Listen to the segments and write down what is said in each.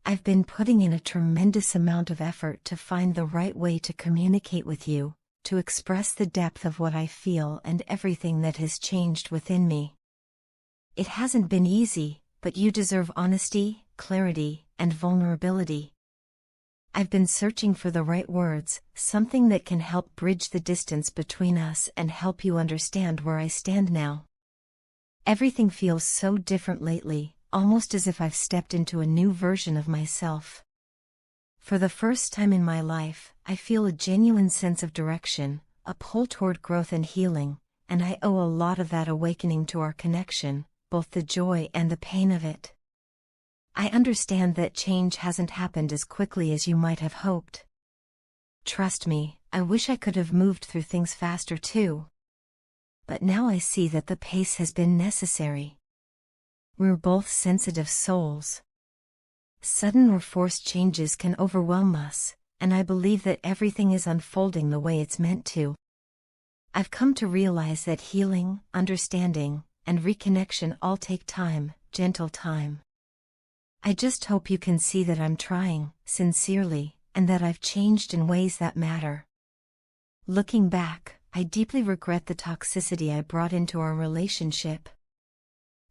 I've been putting in a tremendous amount of effort to find the right way to communicate with you, to express the depth of what I feel and everything that has changed within me. It hasn't been easy, but you deserve honesty, clarity, and vulnerability. I've been searching for the right words, something that can help bridge the distance between us and help you understand where I stand now. Everything feels so different lately, almost as if I've stepped into a new version of myself. For the first time in my life, I feel a genuine sense of direction, a pull toward growth and healing, and I owe a lot of that awakening to our connection, both the joy and the pain of it. I understand that change hasn't happened as quickly as you might have hoped. Trust me, I wish I could have moved through things faster too. But now I see that the pace has been necessary. We're both sensitive souls. Sudden or forced changes can overwhelm us, and I believe that everything is unfolding the way it's meant to. I've come to realize that healing, understanding, and reconnection all take time, gentle time. I just hope you can see that I'm trying, sincerely, and that I've changed in ways that matter. Looking back, I deeply regret the toxicity I brought into our relationship.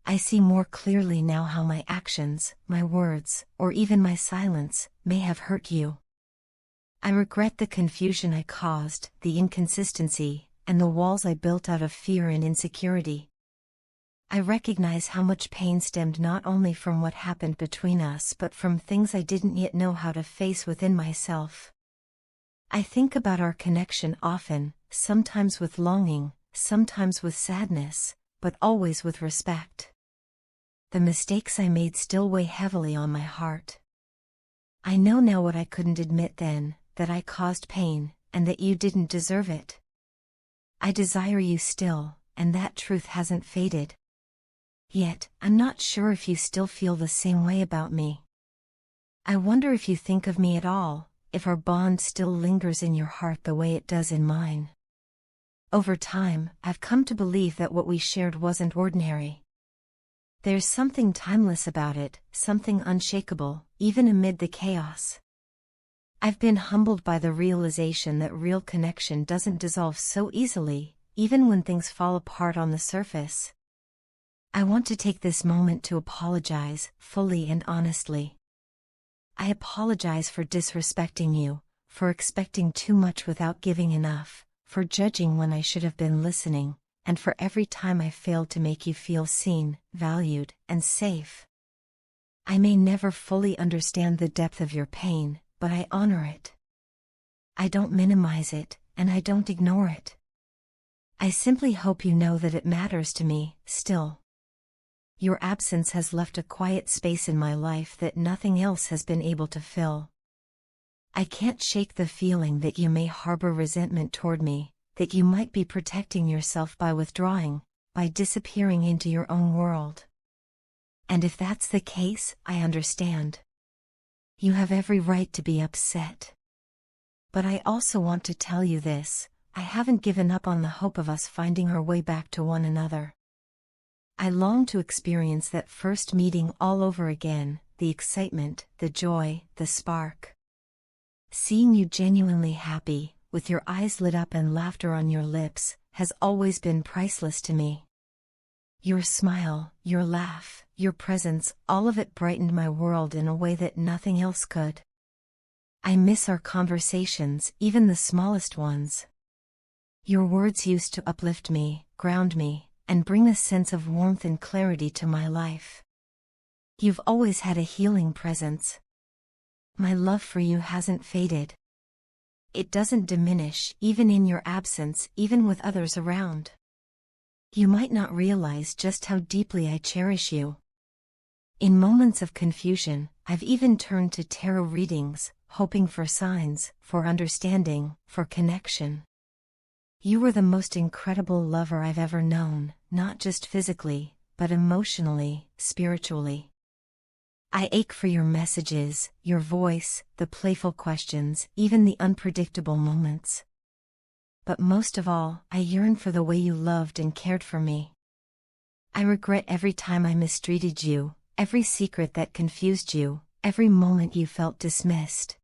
I see more clearly now how my actions, my words, or even my silence, may have hurt you. I regret the confusion I caused, the inconsistency, and the walls I built out of fear and insecurity. I recognize how much pain stemmed not only from what happened between us but from things I didn't yet know how to face within myself. I think about our connection often, sometimes with longing, sometimes with sadness, but always with respect. The mistakes I made still weigh heavily on my heart. I know now what I couldn't admit then, that I caused pain, and that you didn't deserve it. I desire you still, and that truth hasn't faded. Yet, I'm not sure if you still feel the same way about me. I wonder if you think of me at all, if our bond still lingers in your heart the way it does in mine. Over time, I've come to believe that what we shared wasn't ordinary. There's something timeless about it, something unshakable, even amid the chaos. I've been humbled by the realization that real connection doesn't dissolve so easily, even when things fall apart on the surface. I want to take this moment to apologize, fully and honestly. I apologize for disrespecting you, for expecting too much without giving enough, for judging when I should have been listening, and for every time I failed to make you feel seen, valued, and safe. I may never fully understand the depth of your pain, but I honor it. I don't minimize it, and I don't ignore it. I simply hope you know that it matters to me, still. Your absence has left a quiet space in my life that nothing else has been able to fill. I can't shake the feeling that you may harbor resentment toward me, that you might be protecting yourself by withdrawing, by disappearing into your own world. And if that's the case, I understand. You have every right to be upset. But I also want to tell you this, I haven't given up on the hope of us finding our way back to one another. I long to experience that first meeting all over again, the excitement, the joy, the spark. Seeing you genuinely happy, with your eyes lit up and laughter on your lips, has always been priceless to me. Your smile, your laugh, your presence, all of it brightened my world in a way that nothing else could. I miss our conversations, even the smallest ones. Your words used to uplift me, ground me, and bring a sense of warmth and clarity to my life. You've always had a healing presence. My love for you hasn't faded. It doesn't diminish, even in your absence, even with others around. You might not realize just how deeply I cherish you. In moments of confusion, I've even turned to tarot readings, hoping for signs, for understanding, for connection. You were the most incredible lover I've ever known, not just physically, but emotionally, spiritually. I ache for your messages, your voice, the playful questions, even the unpredictable moments. But most of all, I yearn for the way you loved and cared for me. I regret every time I mistreated you, every secret that confused you, every moment you felt dismissed.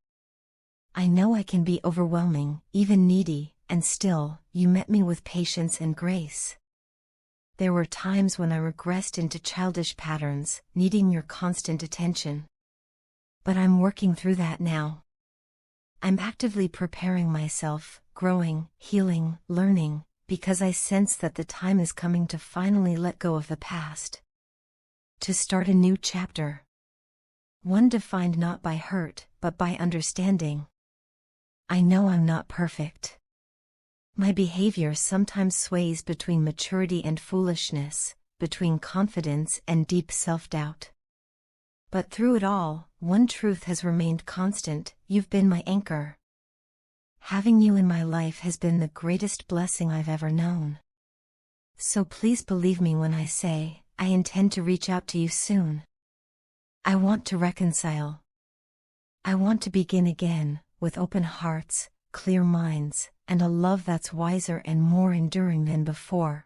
I know I can be overwhelming, even needy, and still, you met me with patience and grace. There were times when I regressed into childish patterns, needing your constant attention. But I'm working through that now. I'm actively preparing myself, growing, healing, learning, because I sense that the time is coming to finally let go of the past. To start a new chapter. One defined not by hurt, but by understanding. I know I'm not perfect. My behavior sometimes sways between maturity and foolishness, between confidence and deep self-doubt. But through it all, one truth has remained constant: you've been my anchor. Having you in my life has been the greatest blessing I've ever known. So please believe me when I say, I intend to reach out to you soon. I want to reconcile. I want to begin again, with open hearts, clear minds, and a love that's wiser and more enduring than before.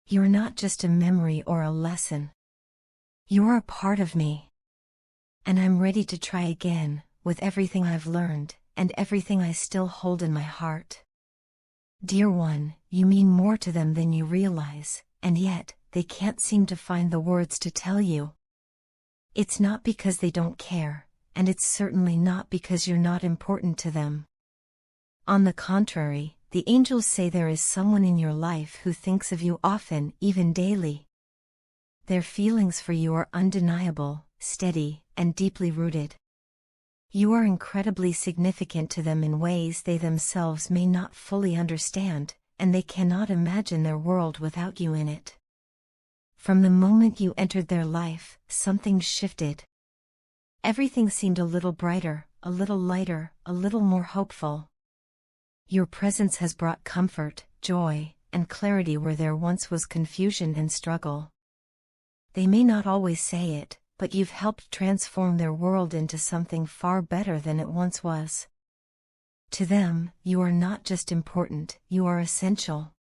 You're not just a memory or a lesson. You're a part of me. And I'm ready to try again, with everything I've learned, and everything I still hold in my heart. Dear one, you mean more to them than you realize, and yet, they can't seem to find the words to tell you. It's not because they don't care, and it's certainly not because you're not important to them. On the contrary, the angels say there is someone in your life who thinks of you often, even daily. Their feelings for you are undeniable, steady, and deeply rooted. You are incredibly significant to them in ways they themselves may not fully understand, and they cannot imagine their world without you in it. From the moment you entered their life, something shifted. Everything seemed a little brighter, a little lighter, a little more hopeful. Your presence has brought comfort, joy, and clarity where there once was confusion and struggle. They may not always say it, but you've helped transform their world into something far better than it once was. To them, you are not just important, you are essential.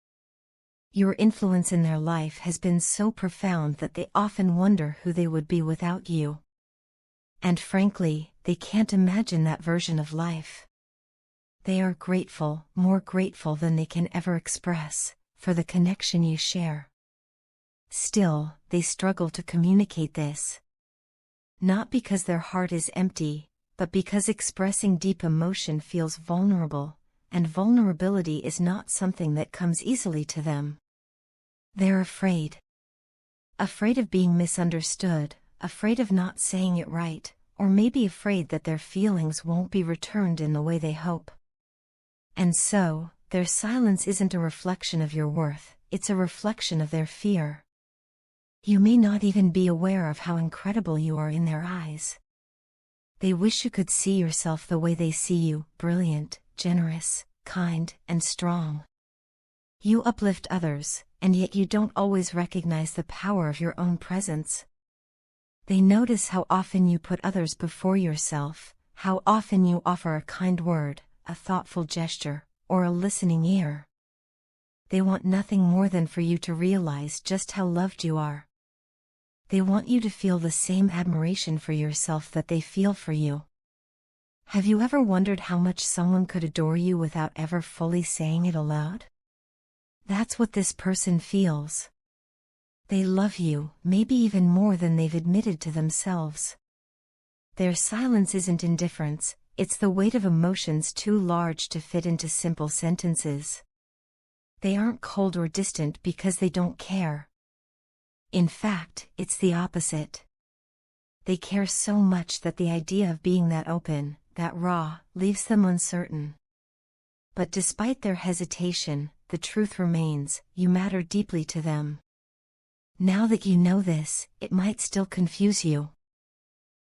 Your influence in their life has been so profound that they often wonder who they would be without you. And frankly, they can't imagine that version of life. They are grateful, more grateful than they can ever express, for the connection you share. Still, they struggle to communicate this. Not because their heart is empty, but because expressing deep emotion feels vulnerable, and vulnerability is not something that comes easily to them. They're afraid. Afraid of being misunderstood, afraid of not saying it right, or maybe afraid that their feelings won't be returned in the way they hope. And so, their silence isn't a reflection of your worth, it's a reflection of their fear. You may not even be aware of how incredible you are in their eyes. They wish you could see yourself the way they see you, brilliant, generous, kind, and strong. You uplift others, and yet you don't always recognize the power of your own presence. They notice how often you put others before yourself, how often you offer a kind word, a thoughtful gesture, or a listening ear. They want nothing more than for you to realize just how loved you are. They want you to feel the same admiration for yourself that they feel for you. Have you ever wondered how much someone could adore you without ever fully saying it aloud? That's what this person feels. They love you, maybe even more than they've admitted to themselves. Their silence isn't indifference, it's the weight of emotions too large to fit into simple sentences. They aren't cold or distant because they don't care. In fact, it's the opposite. They care so much that the idea of being that open, that raw, leaves them uncertain. But despite their hesitation, the truth remains: you matter deeply to them. Now that you know this, it might still confuse you.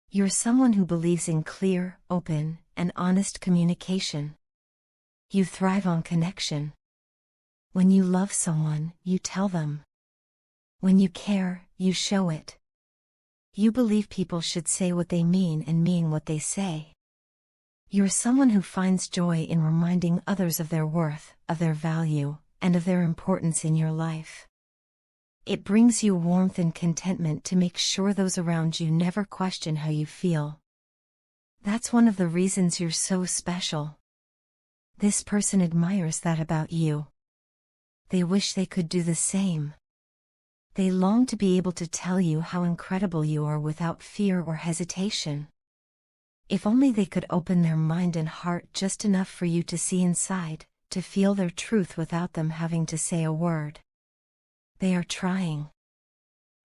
You're someone who believes in clear, open, and honest communication. You thrive on connection. When you love someone, you tell them. When you care, you show it. You believe people should say what they mean and mean what they say. You're someone who finds joy in reminding others of their worth, of their value, and of their importance in your life. It brings you warmth and contentment to make sure those around you never question how you feel, That's one of the reasons you're so special. This person admires that about you. They wish they could do the same. They long to be able to tell you how incredible you are without fear or hesitation. If only they could open their mind and heart just enough for you to see inside, to feel their truth without them having to say a word. They are trying.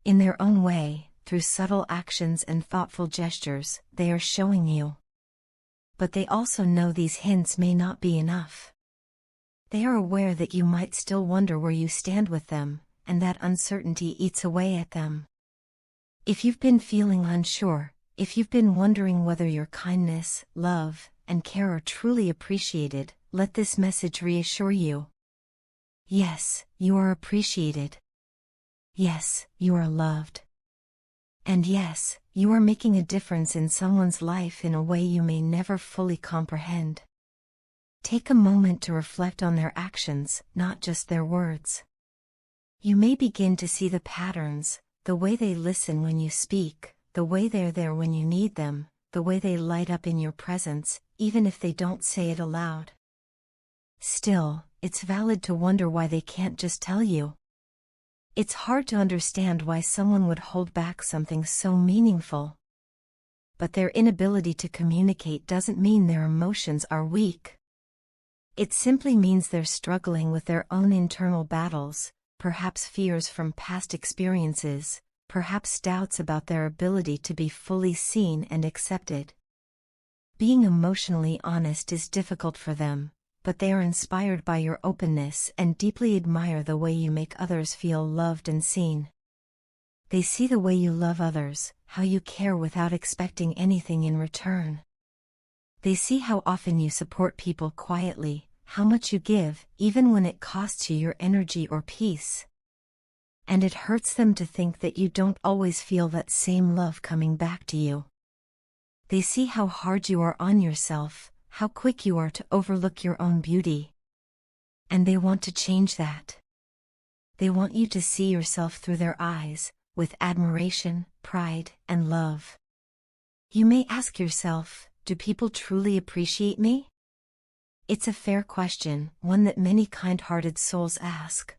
In their own way, through subtle actions and thoughtful gestures, they are showing you. But they also know these hints may not be enough. They are aware that you might still wonder where you stand with them, and that uncertainty eats away at them. If you've been feeling unsure, if you've been wondering whether your kindness, love, and care are truly appreciated, let this message reassure you. Yes, you are appreciated. Yes, you are loved. And yes, you are making a difference in someone's life in a way you may never fully comprehend. Take a moment to reflect on their actions, not just their words. You may begin to see the patterns, the way they listen when you speak, the way they're there when you need them, the way they light up in your presence, even if they don't say it aloud. Still, it's valid to wonder why they can't just tell you. It's hard to understand why someone would hold back something so meaningful. But their inability to communicate doesn't mean their emotions are weak. It simply means they're struggling with their own internal battles, perhaps fears from past experiences, perhaps doubts about their ability to be fully seen and accepted. Being emotionally honest is difficult for them, but they are inspired by your openness and deeply admire the way you make others feel loved and seen. They see the way you love others, how you care without expecting anything in return. They see how often you support people quietly, how much you give, even when it costs you your energy or peace. And it hurts them to think that you don't always feel that same love coming back to you. They see how hard you are on yourself, how quick you are to overlook your own beauty. And they want to change that. They want you to see yourself through their eyes, with admiration, pride, and love. You may ask yourself, do people truly appreciate me? It's a fair question, one that many kind-hearted souls ask.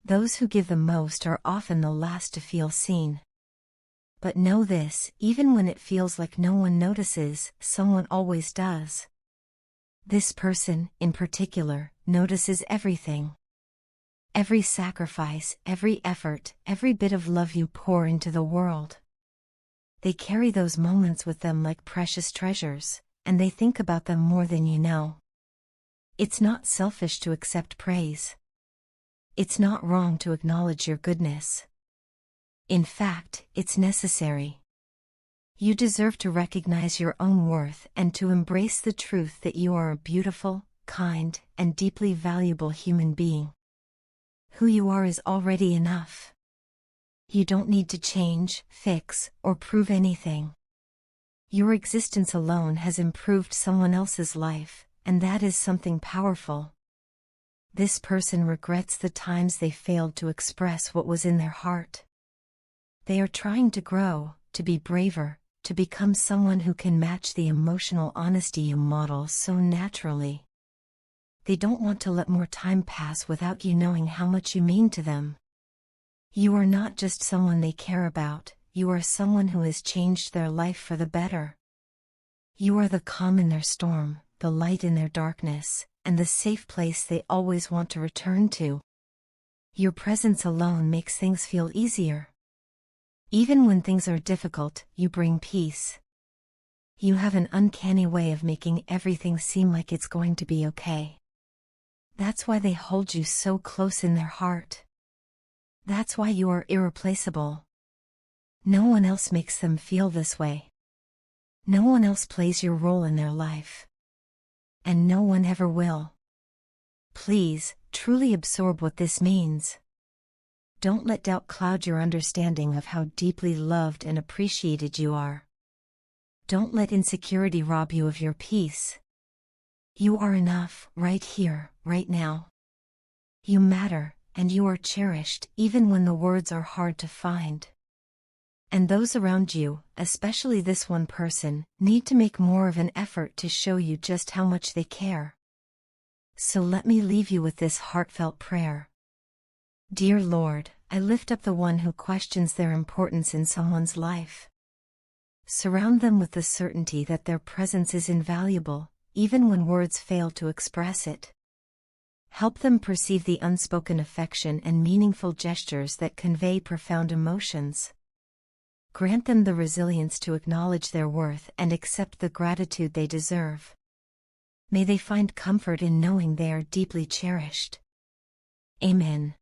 Those who give the most are often the last to feel seen. But know this, even when it feels like no one notices, someone always does. This person, in particular, notices everything. Every sacrifice, every effort, every bit of love you pour into the world. They carry those moments with them like precious treasures, and they think about them more than you know. It's not selfish to accept praise. It's not wrong to acknowledge your goodness. In fact, it's necessary. You deserve to recognize your own worth and to embrace the truth that you are a beautiful, kind, and deeply valuable human being. Who you are is already enough. You don't need to change, fix, or prove anything. Your existence alone has improved someone else's life, and that is something powerful. This person regrets the times they failed to express what was in their heart. They are trying to grow, to be braver, to become someone who can match the emotional honesty you model so naturally. They don't want to let more time pass without you knowing how much you mean to them. You are not just someone they care about, you are someone who has changed their life for the better. You are the calm in their storm, the light in their darkness, and the safe place they always want to return to. Your presence alone makes things feel easier. Even when things are difficult, you bring peace. You have an uncanny way of making everything seem like it's going to be okay. That's why they hold you so close in their heart. That's why you are irreplaceable. No one else makes them feel this way. No one else plays your role in their life. And no one ever will. Please, truly absorb what this means. Don't let doubt cloud your understanding of how deeply loved and appreciated you are. Don't let insecurity rob you of your peace. You are enough, right here, right now. You matter, and you are cherished, even when the words are hard to find. And those around you, especially this one person, need to make more of an effort to show you just how much they care. So let me leave you with this heartfelt prayer. Dear Lord, I lift up the one who questions their importance in someone's life. Surround them with the certainty that their presence is invaluable, even when words fail to express it. Help them perceive the unspoken affection and meaningful gestures that convey profound emotions. Grant them the resilience to acknowledge their worth and accept the gratitude they deserve. May they find comfort in knowing they are deeply cherished. Amen.